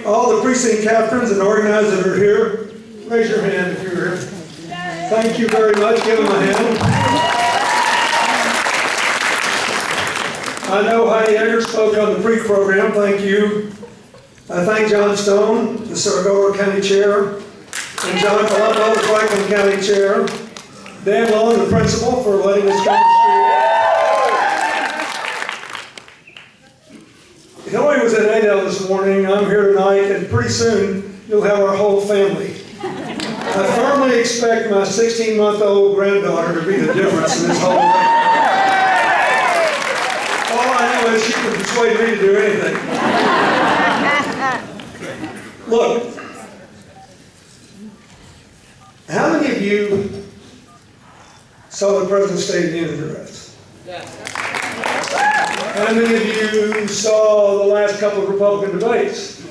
all the precinct captains and organizers that are here. Raise your hand if you're here. Thank you very much. Give them a hand. I know Heidi Egger spoke on the pre-program. Thank you. I thank John Stone, the Saragordo County Chair, and John Colombo, the Franklin County Chair, Dan Long, the principal, for letting us come to school. Hillary was at Adel this morning. I'm here tonight, and pretty soon you'll have our whole family. I firmly expect my 16-month-old granddaughter to be the difference in this whole thing. All I know is she can persuade me to do anything. Look, how many of you saw the President's State of the Union address? How many of you saw the last couple of Republican debates?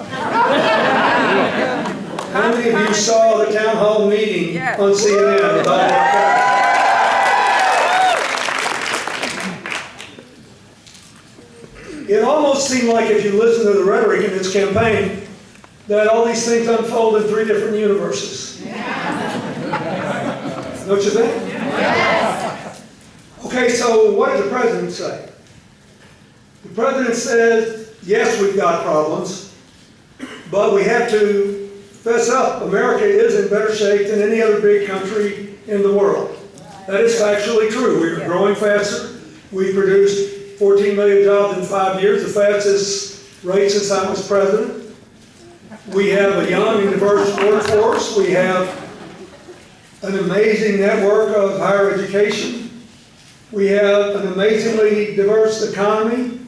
How many of you saw the town hall meeting on CNN about that? It almost seemed like if you listen to the rhetoric in this campaign, that all these things unfold in three different universes. Don't you think? Okay, so what did the President say? The President says, yes, we've got problems, but we have to fess up. America is in better shape than any other big country in the world. That is factually true. We are growing faster. We produced 14 million jobs in 5 years, the fastest rate since I was president. We have a young and diverse workforce. We have an amazing network of higher education. We have an amazingly diverse economy.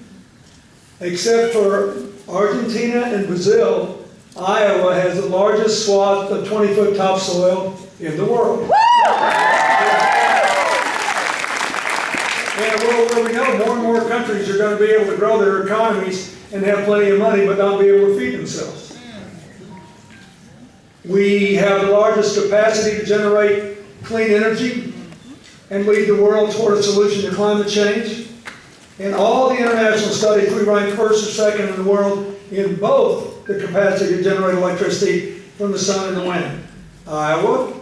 Except for Argentina and Brazil, Iowa has the largest swath of 20-foot topsoil in the world. In a world where we know more and more countries are going to be able to grow their economies and have plenty of money but not be able to feed themselves. We have the largest capacity to generate clean energy and lead the world toward a solution to climate change. In all the international studies, we rank first or second in the world in both the capacity to generate electricity from the sun and the wind. Iowa,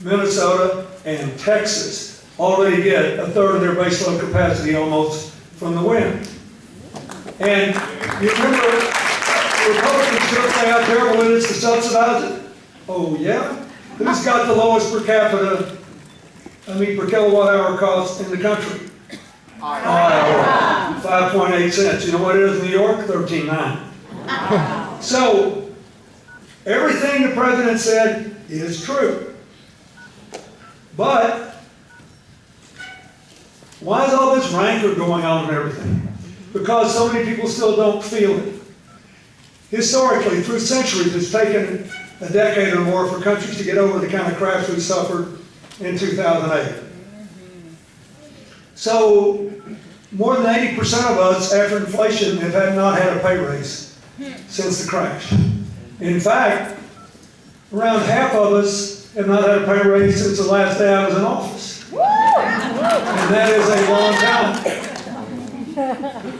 Minnesota, and Texas already get a third of their baseload capacity almost from the wind. And you remember, the Republicans sure play out terrible when it's to subsidize it. Oh yeah? Who's got the lowest per kilowatt hour cost in the country? Iowa. 5.8 cents. You know what it is in New York? 13.9. So, everything the President said is true. But, why is all this rancor going on and everything? Because so many people still don't feel it. Historically, through centuries, it's taken a decade or more for countries to get over the kind of crash we suffered in 2008. So, more than 80% of us, after inflation, have not had a pay raise since the crash. In fact, around half of us have not had a pay raise since the last day I was in office. And that is a long time.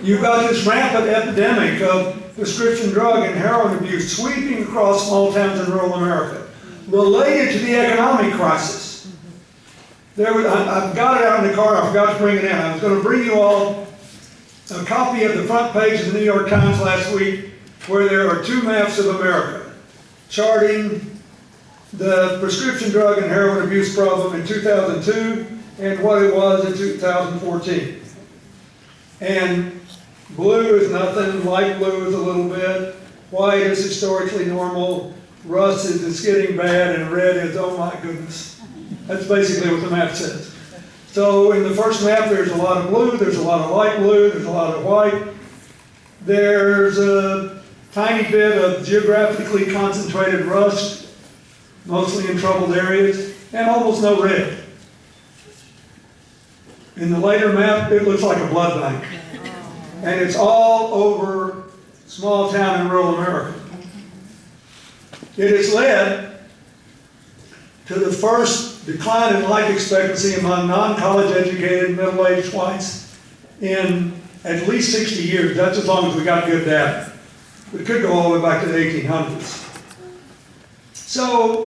You've got this rampant epidemic of prescription drug and heroin abuse sweeping across small towns in rural America, related to the economic crisis. I've got it out in the car. I forgot to bring it in. I was going to bring you all a copy of the front page of the New York Times last week, where there are two maps of America charting the prescription drug and heroin abuse problem in 2002 and what it was in 2014. And blue is nothing, light blue is a little bit, white is historically normal, rust is it's getting bad, and red is, oh my goodness. That's basically what the map says. So in the first map, there's a lot of blue, there's a lot of light blue, there's a lot of white. There's a tiny bit of geographically concentrated rust, mostly in troubled areas, and almost no red. In the later map, it looks like a blood bank. And it's all over small town in rural America. It has led to the first decline in life expectancy among non-college educated middle-aged whites in at least 60 years. That's as long as we got good data. It could go all the way back to the 1800s. So